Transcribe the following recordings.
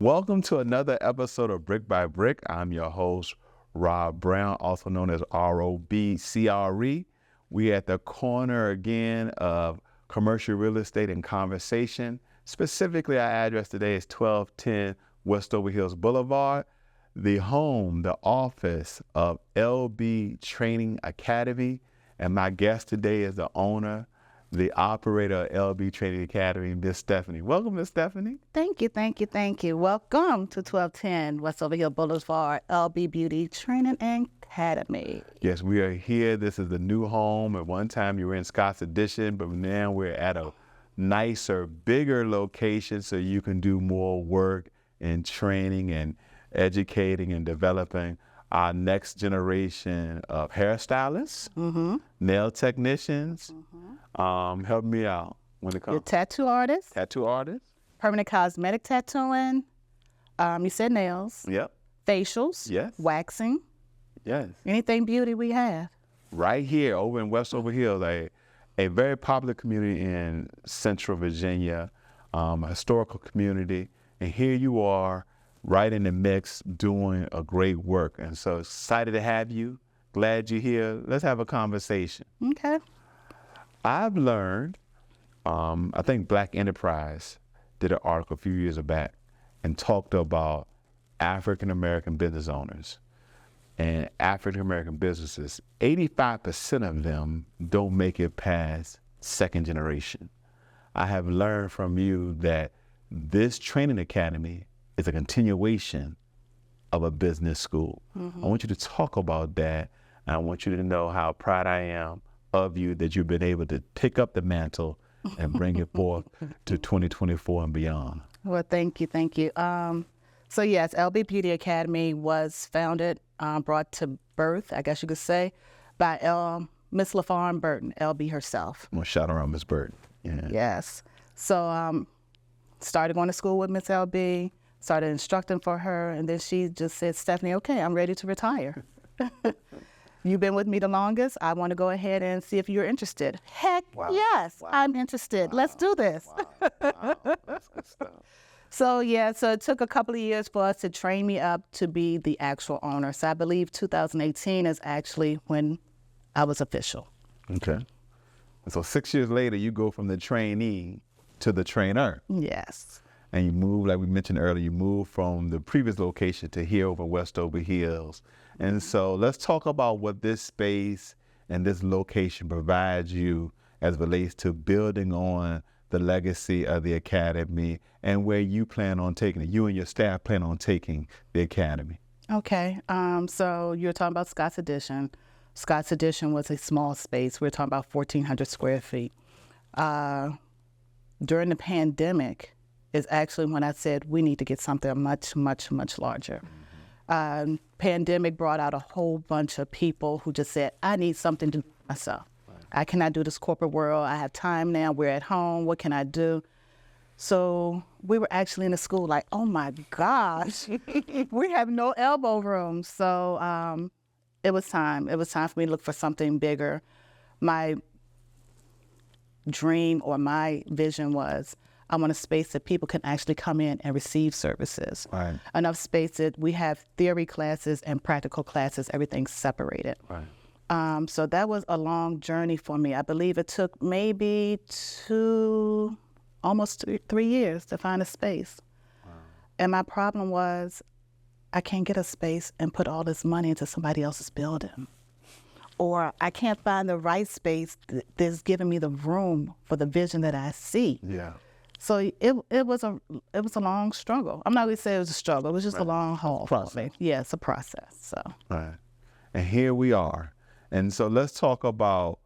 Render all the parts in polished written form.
Welcome to another episode of Brick by Brick. I'm your host, Rob Brown, also known as ROBCRE. We at the corner again of commercial real estate and conversation. Specifically, our address today is 1210 Westover Hills Boulevard, the home, the office of LB Training Academy. And my guest today is the owner, the operator of LB Training Academy, Miss Stephanie. Welcome, Miss Stephanie. Thank you. Welcome to 1210 Westover Hill Boulevard, LB Beauty Training Academy. Yes, we are here. This is the new home. At one time you were in Scott's Addition, but now we're at a nicer, bigger location so you can do more work in training and educating and developing our next generation of hairstylists, nail technicians. Help me out when it comes. Your tattoo artist. Tattoo artists. Permanent cosmetic tattooing. You said nails. Yep. Facials. Yes. Waxing. Yes. Anything beauty we have. Right here over in Westover Hills, a very popular community in Central Virginia, a historical community. And here you are right in the mix doing a great work. And so excited to have you. Glad you're here. Let's have a conversation. Okay. I've learned, I think Black Enterprise did an article a few years back and talked about African-American business owners and African-American businesses. 85% of them don't make it past second generation. I have learned from you that this training academy is a continuation of a business school. I want you to talk about that. And I want you to know how proud I am of you that you've been able to pick up the mantle and bring it forth to 2024 and beyond. Well, thank you. So yes, LB Beauty Academy was founded, brought to birth, I guess you could say, by Miss LaFarne Burton, LB herself. I'm gonna shout around Miss Burton. Yeah. Yes. So started going to school with Miss LB, started instructing for her, and then she just said, Stephanie, okay, I'm ready to retire. You've been with me the longest. I want to go ahead and see if you're interested. Heck, yes, I'm interested. Let's do this. That's good stuff. So it took a couple of years for us to train me up to be the actual owner. So I believe 2018 is actually when I was official. Okay. And so 6 years later, you go from the trainee to the trainer. Yes. And you move, like we mentioned earlier, you move from the previous location to here over Westover Hills. And so let's talk about what this space and this location provides you as it relates to building on the legacy of the academy and where you plan on taking it. You and your staff plan on taking the academy. Okay. So you're talking about Scott's Addition. Scott's Addition was a small space. We're talking about 1,400 square feet. During the pandemic is actually when I said we need to get something much, much, much larger. Pandemic brought out a whole bunch of people who just said, I need something to do myself. Right. I cannot do this corporate world. I have time now. We're at home. What can I do? So we were actually in the school like, oh my gosh, we have no elbow room. So it was time. It was time for me to look for something bigger. My dream or my vision was I want a space that people can actually come in and receive services. Right. Enough space that we have theory classes and practical classes, everything's separated. Right. So that was a long journey for me. I believe it took maybe almost 3 years to find a space. Wow. And my problem was I can't get a space and put all this money into somebody else's building. Or I can't find the right space that's giving me the room for the vision that I see. Yeah. So it was a long struggle. I'm not going to say it was a struggle. It was just a long haul for me. Yeah, it's a process. So. Right. And here we are. And so let's talk about,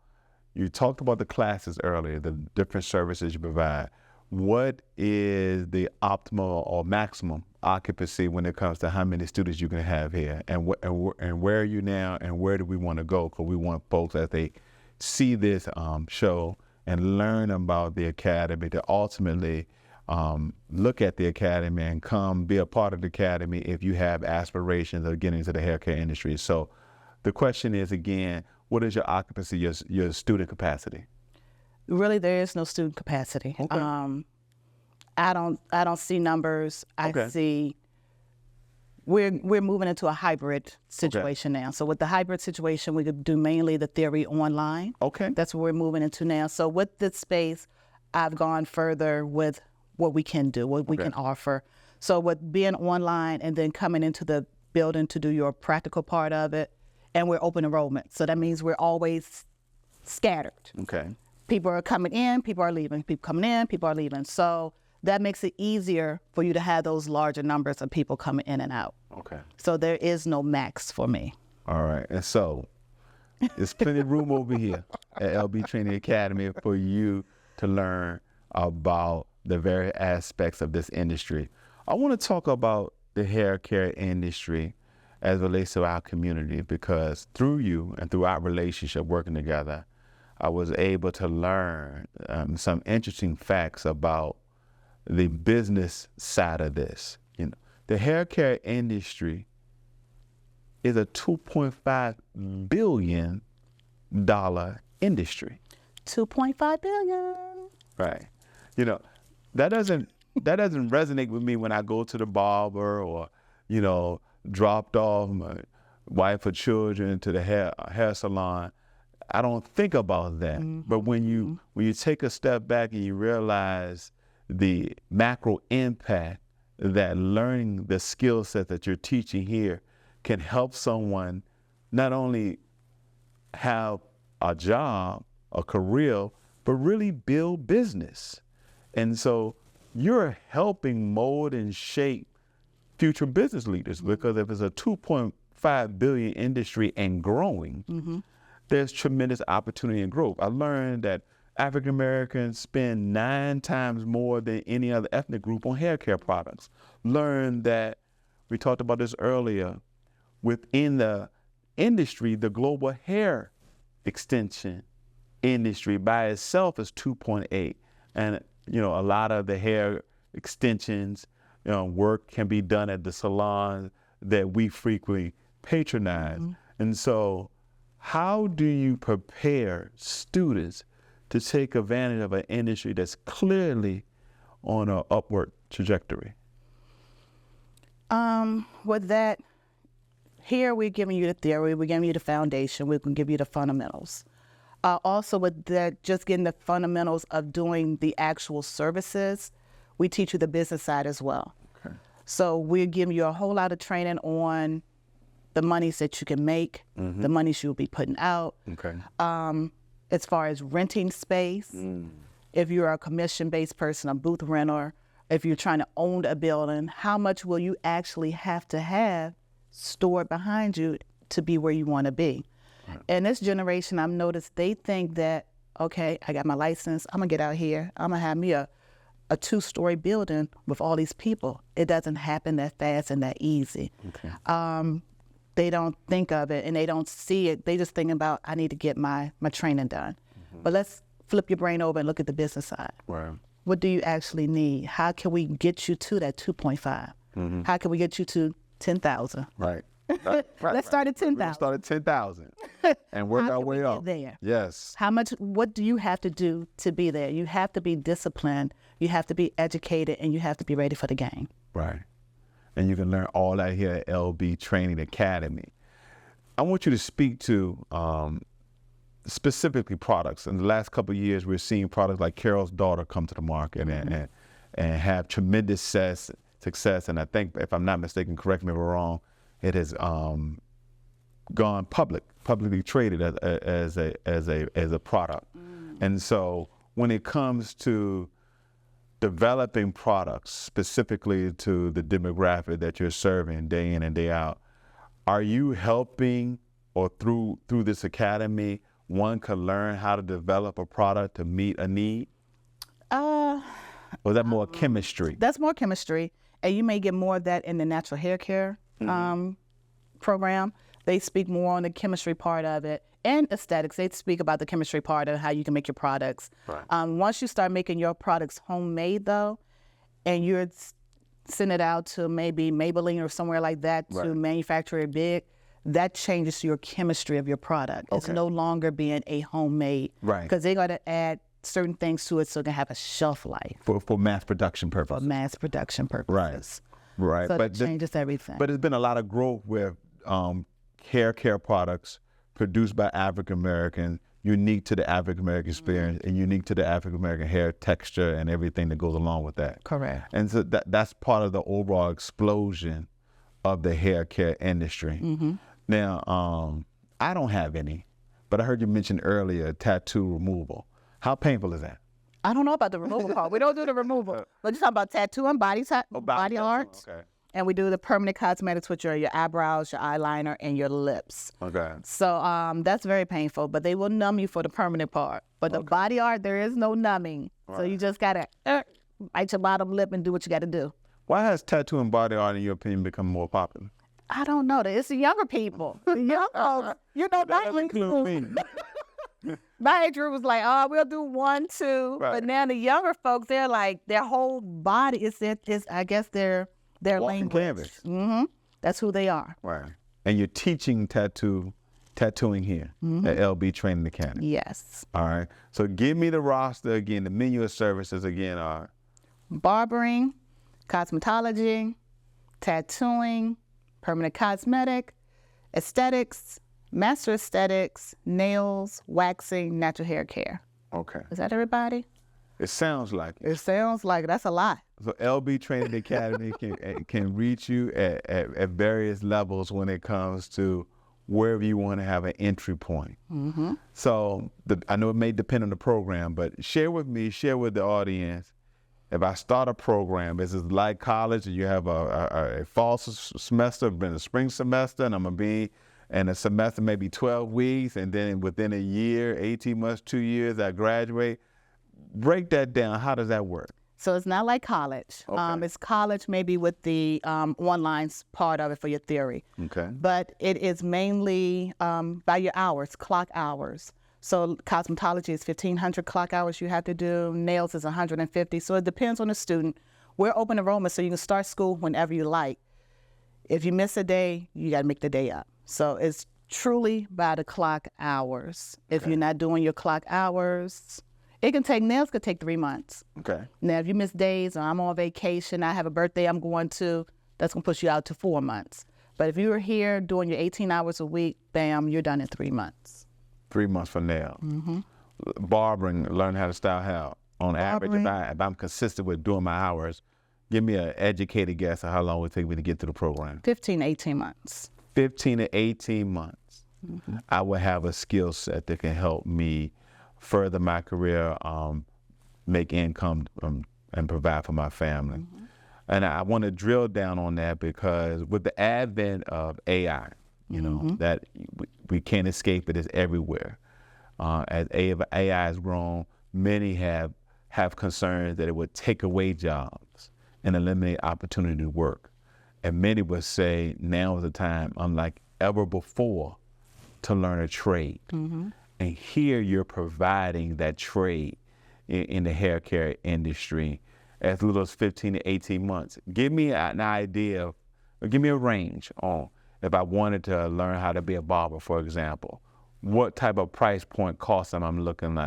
you talked about the classes earlier, the different services you provide. What is the optimal or maximum occupancy when it comes to how many students you can have here? And where are you now and where do we want to go? Because we want folks as they see this show and learn about the academy to ultimately look at the academy and come be a part of the academy if you have aspirations of getting into the haircare industry. So the question is, again, what is your occupancy, your student capacity? Really, there is no student capacity. Okay. I don't see numbers. I Okay. see we're moving into a hybrid situation now. So with the hybrid situation, we could do mainly the theory online. Okay. That's what we're moving into now. So with this space, I've gone further with what we can do, what we can offer. So with being online and then coming into the building to do your practical part of it, and we're open enrollment. So that means we're always scattered. Okay. People are coming in, people are leaving. People coming in, people are leaving. So that makes it easier for you to have those larger numbers of people coming in and out. Okay. So there is no max for me. All right. And so there's plenty of room over here at LB Training Academy for you to learn about the various aspects of this industry. I want to talk about the hair care industry as it relates to our community, because through you and through our relationship working together, I was able to learn some interesting facts about the business side of this. You know, the hair care industry is a $2.5 billion industry. 2.5 billion. Right. You know, that doesn't resonate with me when I go to the barber or, you know, dropped off my wife or children to the hair salon. I don't think about that. But when you take a step back and you realize the macro impact that learning the skill set that you're teaching here can help someone not only have a job, a career, but really build business. And so you're helping mold and shape future business leaders, because if it's a 2.5 billion industry and growing, there's tremendous opportunity and growth. I learned that African Americans spend 9 times more than any other ethnic group on hair care products. Learned that, we talked about this earlier, within the industry, the global hair extension industry by itself is 2.8. And, you know, a lot of the hair extensions, you know, work can be done at the salon that we frequently patronize. And so how do you prepare students to take advantage of an industry that's clearly on an upward trajectory? With that, here we're giving you the theory, we're giving you the foundation, we can give you the fundamentals. Also with that, just getting the fundamentals of doing the actual services, we teach you the business side as well. Okay. So we're giving you a whole lot of training on the monies that you can make, the monies you'll be putting out. Okay. As far as renting space, if you're a commission-based person, a booth renter, if you're trying to own a building, how much will you actually have to have stored behind you to be where you want to be? Right. And this generation, I've noticed they think that, okay, I got my license, I'm gonna get out here, I'm gonna have me a 2-story building with all these people. It doesn't happen that fast and that easy. Okay. They don't think of it and they don't see it. They just think about, I need to get my training done. But let's flip your brain over and look at the business side. Right. What do you actually need? How can we get you to that 2.5? How can we get you to 10,000? Right. Let's start at 10,000. Start at 10,000 and work our way up. There. Yes. What do you have to do to be there? You have to be disciplined, you have to be educated, and you have to be ready for the game. Right. And you can learn all that here at LB Training Academy. I want you to speak to specifically products. In the last couple of years, we're seeing products like Carol's Daughter come to the market and have tremendous success. And I think, if I'm not mistaken, correct me if I'm wrong, it has gone publicly traded as a product. And so when it comes to developing products specifically to the demographic that you're serving day in and day out, are you helping, or through this academy, one could learn how to develop a product to meet a need? Or is that more chemistry? That's more chemistry, and you may get more of that in the natural hair care program. They speak more on the chemistry part of it, and aesthetics. They speak about the chemistry part of how you can make your products. Right. Once you start making your products homemade, though, and you're sending it out to maybe Maybelline or somewhere like that to manufacture it big, that changes your chemistry of your product. Okay. It's no longer being a homemade. Right. Because they're going to add certain things to it so it can have a shelf life For mass production for purposes. mass production purposes. Right. So But it changes everything. But there's been a lot of growth with hair care products produced by African Americans, unique to the African American experience and unique to the African American hair texture and everything that goes along with that. Correct. And so that's part of the overall explosion of the hair care industry. Now, I don't have any, but I heard you mention earlier tattoo removal. How painful is that? I don't know about the removal part. We don't do the removal. But you're talking about tattoo and body art. Okay. And we do the permanent cosmetics, which are your eyebrows, your eyeliner, and your lips. Okay. So that's very painful, but they will numb you for the permanent part. But the body art, there is no numbing. So you just got to bite your bottom lip and do what you got to do. Why has tattoo and body art, in your opinion, become more popular? I don't know. It's the younger people. The young folks, my age group was like, oh, we'll do 1, 2. Right. But now the younger folks, they're like, their whole body is I guess their Walking language. canvas. That's who they are. Right. And you're teaching tattooing here at LB Training Academy. Yes. All right. So give me the roster again. The menu of services again are Barbering, cosmetology, tattooing, permanent cosmetic, aesthetics, master aesthetics, nails, waxing, natural hair care. okay. Is that everybody? It sounds like it. It sounds like that's a lot. So LB Training Academy can reach you at various levels when it comes to wherever you want to have an entry point. So I know it may depend on the program, but share with the audience. If I start a program, is it like college? You have a fall semester, then a spring semester, and I'm going to be in a semester maybe 12 weeks, and then within a year, 18 months, 2 years, I graduate. Break that down. How does that work? So it's not like college. Okay. It's college maybe with the online part of it for your theory. Okay. But it is mainly by your hours, clock hours. So cosmetology is 1,500 clock hours you have to do. Nails is 150. So it depends on the student. We're open enrollment, so you can start school whenever you like. If you miss a day, you got to make the day up. So it's truly by the clock hours. If you're not doing your clock hours, nails could take 3 months. Okay. Now, if you miss days or I'm on vacation, I have a birthday I'm going to, that's going to push you out to 4 months. But if you were here doing your 18 hours a week, bam, you're done in 3 months. 3 months for nails. Barbering, learn how to style hair. On average, if I'm consistent with doing my hours, give me an educated guess of how long it would take me to get through the program. 15, 18 months. 15 to 18 months. I will have a skill set that can help me further my career, make income, and provide for my family. And I want to drill down on that because with the advent of AI, you know, that we can't escape it, it's everywhere. As AI has grown, many have concerns that it would take away jobs and eliminate opportunity to work. And many would say now is the time, unlike ever before, to learn a trade. And here you're providing that trade in the hair care industry as little as 15 to 18 months. Give me an idea, or give me a range on if I wanted to learn how to be a barber, for example. What type of price point cost am I looking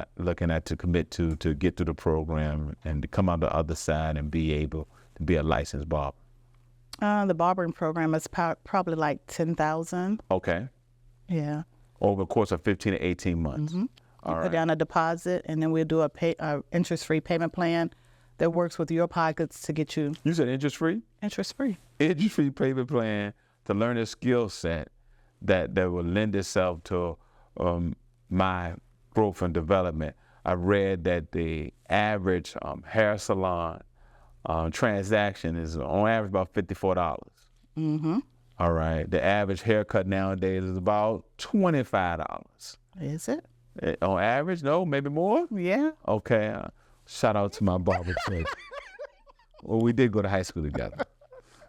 at to commit to get through the program and to come out the other side and be able to be a licensed barber? The barbering program is probably like $10,000. Okay. Yeah. Over the course of 15 to 18 months. All right. Put down a deposit, and then we'll do a interest-free payment plan that works with your pockets to get you You said interest-free? interest-free. Interest-free payment plan to learn a skill set that will lend itself to my growth and development. I read that the average hair salon transaction is on average about $54. All right. The average haircut nowadays is about $25. Is it? On average? No, maybe more? Yeah. Okay. Shout out to my barber too. Well, we did go to high school together.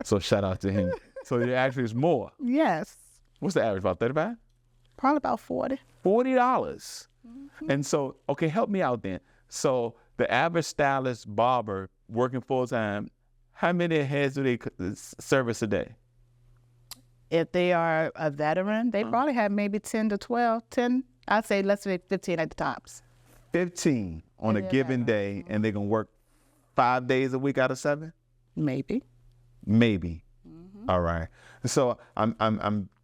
So shout out to him. So it actually is more. Yes. What's the average? About 35? Probably about 40. $40. And so, okay, help me out then. So the average stylist barber working full time, how many heads do they service a day? If they are a veteran, they probably have maybe 10 to 12. 10, I'd say let's say 15 at the tops. 15 on a given day, and they're going to work 5 days a week out of 7? Maybe. Maybe. All right. So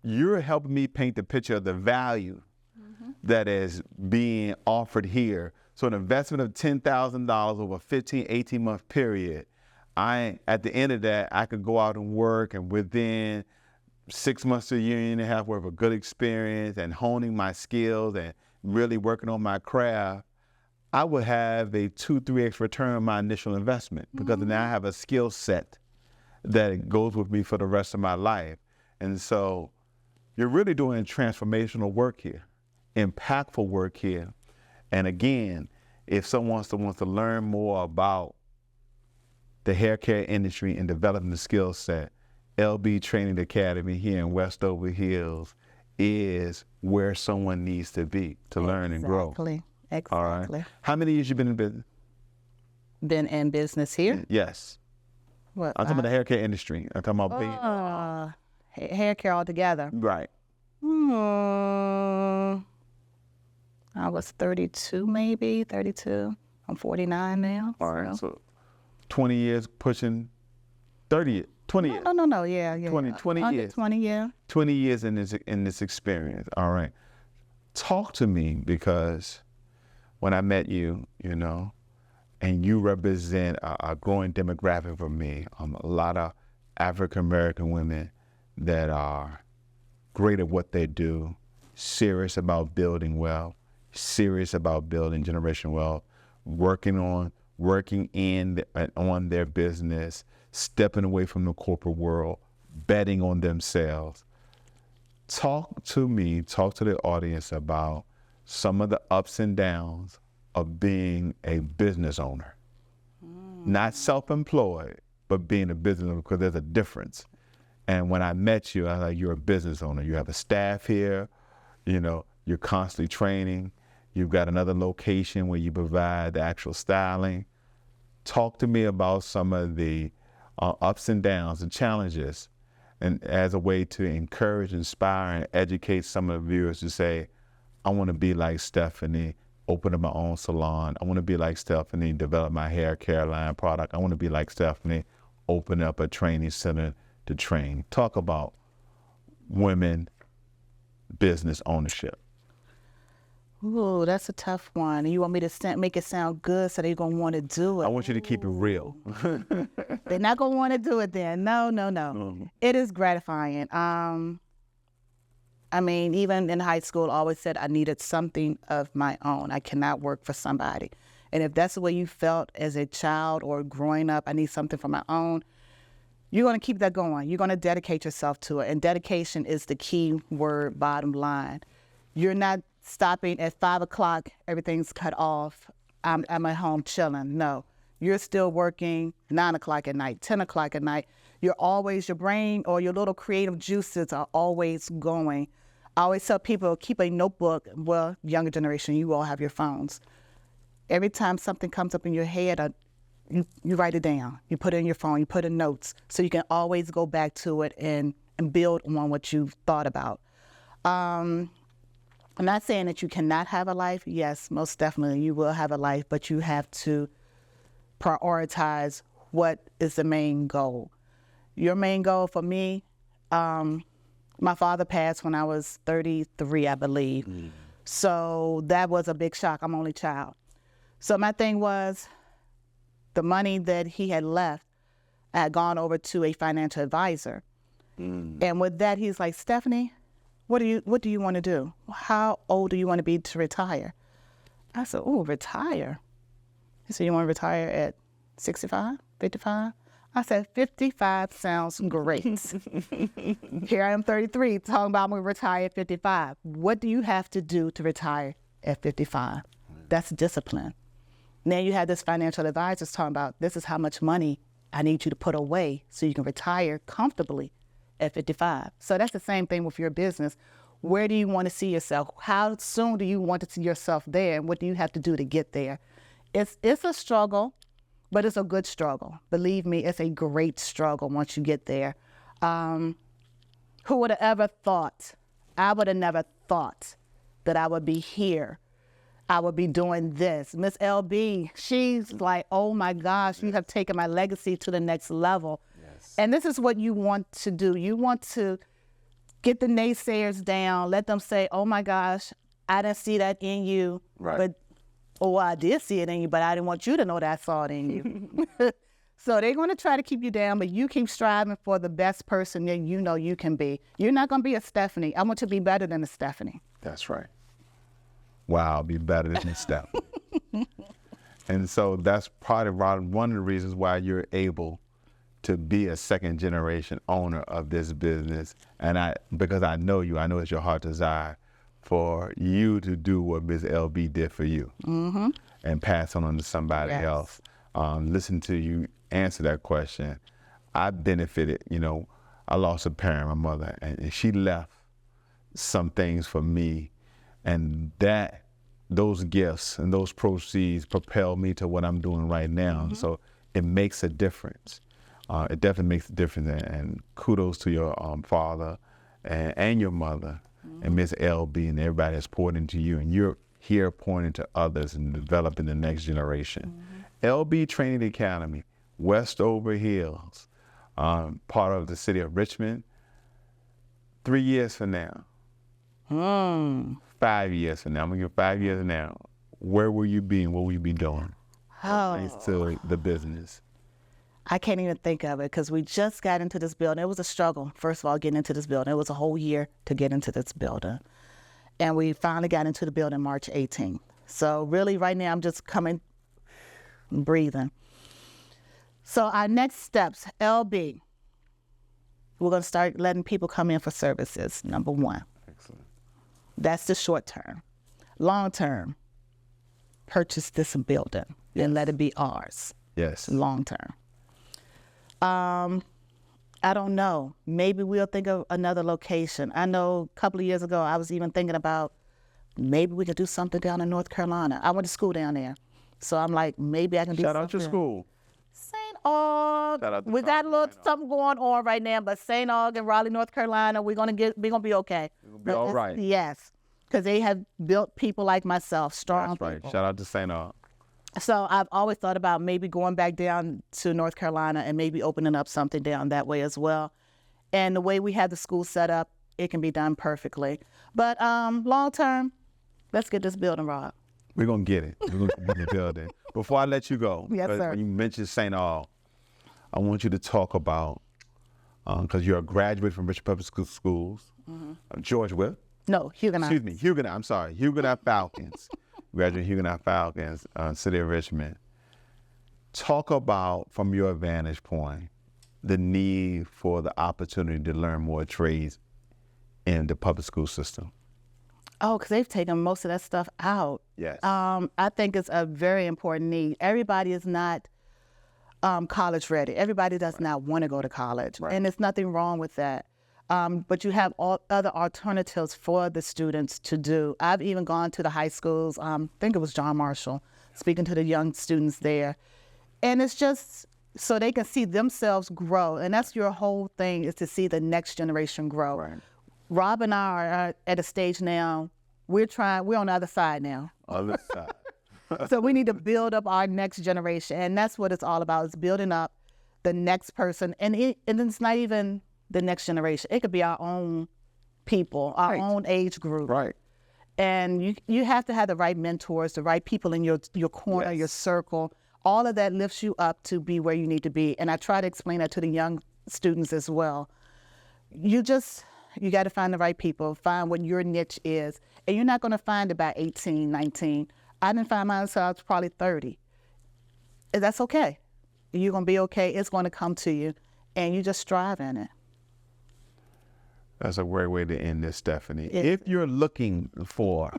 you're helping me paint the picture of the value that is being offered here. So an investment of $10,000 over a 15, 18-month period, at the end of that, I could go out and work, and within 6 months to a year and a half worth of good experience and honing my skills and really working on my craft, I would have a 2-3x return on my initial investment, because now I have a skill set that goes with me for the rest of my life. And so you're really doing transformational work here, impactful work here. And again, if someone wants to learn more about the hair care industry and developing the skill set, LB Training Academy here in Westover Hills is where someone needs to be to learn and grow. Exactly. All right. How many years you been in business? Been in business here? Yes. What? I'm talking about the hair care industry. I'm talking about hair care altogether. Right. I was 32, maybe 32. I'm 49 now. All right. So 20 years pushing 30, 20 years. No. Yeah. 20 years. 20, yeah. 20 years in this experience. All right. Talk to me, because when I met you, and you represent a growing demographic for me, a lot of African-American women that are great at what they do, serious about building wealth, serious about building generational wealth, working in and on their business, stepping away from the corporate world, betting on themselves. Talk to the audience about some of the ups and downs of being a business owner. Not self-employed, but being a business owner, because there's a difference. And when I met you, I was like, you're a business owner. You have a staff here, you're constantly training. You've got another location where you provide the actual styling. Talk to me about some of the ups and downs and challenges, and as a way to encourage, inspire, and educate some of the viewers to say, I want to be like Stephanie, open up my own salon. I want to be like Stephanie, develop my hair care line product. I want to be like Stephanie, open up a training center to train. Talk about women business ownership. Ooh, that's a tough one. You want me to make it sound good so they're going to want to do it? I want you to keep it real. They're not going to want to do it then. No. Mm-hmm. It is gratifying. Even in high school, I always said I needed something of my own. I cannot work for somebody. And if that's the way you felt as a child or growing up, I need something for my own, you're going to keep that going. You're going to dedicate yourself to it. And dedication is the key word, bottom line. You're not stopping at 5 o'clock, everything's cut off, I'm at home chilling. No, you're still working 9 o'clock at night, 10 o'clock at night. Your brain or your little creative juices are always going. I always tell people, keep a notebook. Well, younger generation, you all have your phones. Every time something comes up in your head, you write it down. You put it in your phone, you put in notes, so you can always go back to it and build on what you've thought about. I'm not saying that you cannot have a life. Yes, most definitely you will have a life, but you have to prioritize what is the main goal. Your main goal for me, my father passed when I was 33, I believe. Mm. So that was a big shock. I'm only child. So my thing was, the money that he had left, I had gone over to a financial advisor. Mm. And with that, he's like, Stephanie, what do you want to do? How old do you want to be to retire? I said, retire? He said, you want to retire at 65, 55? I said, 55 sounds great. Here I am 33, talking about I'm going to retire at 55. What do you have to do to retire at 55? That's discipline. Now you have this financial advisor talking about, this is how much money I need you to put away so you can retire comfortably at 55. So that's the same thing with your business. Where do you want to see yourself? How soon do you want to see yourself there? And what do you have to do to get there? It's a struggle, but it's a good struggle. Believe me, it's a great struggle once you get there. Who would have ever thought? I would have never thought that I would be here I would be doing this. Miss LB, she's like, oh my gosh, you have taken my legacy to the next level. Yes. And this is what you want to do. You want to get the naysayers down, let them say, oh my gosh, I didn't see that in you. Right. But, oh, I did see it in you, but I didn't want you to know that I saw it in you. So they're going to try to keep you down, but you keep striving for the best person that you know you can be. You're not going to be a Stephanie. I want to be better than a Stephanie. That's right. Wow, be better than Steph. And so that's part of one of the reasons why you're able to be a second generation owner of this business. And because I know you, I know it's your heart desire for you to do what Ms. LB did for you and pass on to somebody else. Listen to you answer that question. I benefited, I lost a parent, my mother, and she left some things for me. And those gifts and those proceeds propel me to what I'm doing right now. So it makes a difference. It definitely makes a difference. And kudos to your father and your mother and Miss LB and everybody that's poured into you. And you're here pouring into others and developing the next generation. LB Training Academy, Westover Hills, part of the city of Richmond. 3 years from now. 5 years from now, I'm gonna give 5 years from now, where will you be and what will you be doing? Thanks to the business. I can't even think of it because we just got into this building. It was a struggle, first of all, getting into this building. It was a whole year to get into this building. And we finally got into the building March 18th. So really right now I'm just coming, breathing. So our next steps, LB, we're gonna start letting people come in for services, number one. Excellent. That's the short term. Long term, purchase this building and let it be ours. Yes. Long term. I don't know. Maybe we'll think of another location. I know a couple of years ago, I was even thinking about maybe we could do something down in North Carolina. I went to school down there. So I'm like, maybe I can do something. Shout out your school. St. Aug. We got a little something going on right now, but St. Aug and Raleigh, North Carolina, we're gonna be okay. We're gonna be all right. Yes, because they have built people like myself, strong That's right. people. Shout out to St. Aug. So I've always thought about maybe going back down to North Carolina and maybe opening up something down that way as well. And the way we have the school set up, it can be done perfectly. But long term, let's get this building, Rob. We're going to get it. We're going to get the building. Before I let you go, Yes, sir. When you mentioned St. Aug, I want you to talk about, because you're a graduate from Richmond Public Schools, George Whip. No, Huguenot. Excuse me, Huguenot. I'm sorry, Huguenot Falcons. Graduate Huguenot Falcons, City of Richmond. Talk about, from your vantage point, the need for the opportunity to learn more trades in the public school system. Oh, because they've taken most of that stuff out. Yes. I think it's a very important need. Everybody is not college ready. Everybody does not want to go to college. Right. And there's nothing wrong with that. But you have all other alternatives for the students to do. I've even gone to the high schools. I think it was John Marshall, speaking to the young students there. And it's just so they can see themselves grow. And that's your whole thing, is to see the next generation grow. Right. Rob and I are at a stage now, we're on the other side now. Other side. So we need to build up our next generation. And that's what it's all about, is building up the next person. And it's not even the next generation. It could be our own people, our own age group. Right. And you have to have the right mentors, the right people in your corner, your circle. All of that lifts you up to be where you need to be. And I try to explain that to the young students as well. You got to find the right people, find what your niche is. And you're not going to find it by 18, 19. I didn't find mine until I was probably 30. And that's okay. You're going to be okay. It's going to come to you. And you just strive in it. That's a great way to end this, Stephanie. If you're looking for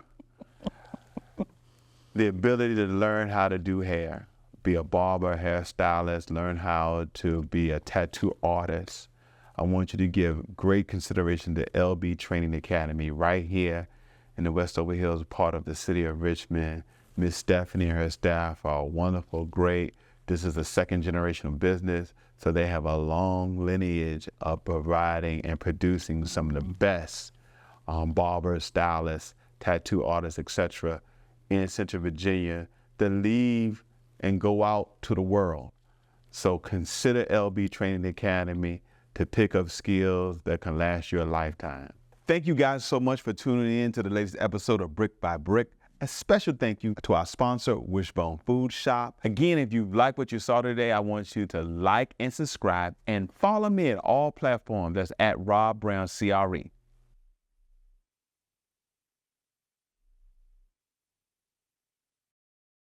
the ability to learn how to do hair, be a barber, hairstylist, learn how to be a tattoo artist, I want you to give great consideration to LB Training Academy right here in the Westover Hills, part of the city of Richmond. Miss Stephanie and her staff are wonderful, great. This is a second generation of business, so they have a long lineage of providing and producing some of the best barbers, stylists, tattoo artists, etc. in Central Virginia to leave and go out to the world. So consider LB Training Academy to pick up skills that can last you a lifetime. Thank you guys so much for tuning in to the latest episode of Brick by Brick. A special thank you to our sponsor, Wishbone Food Shop. Again, if you like what you saw today, I want you to like and subscribe and follow me at all platforms. That's at Rob Brown CRE.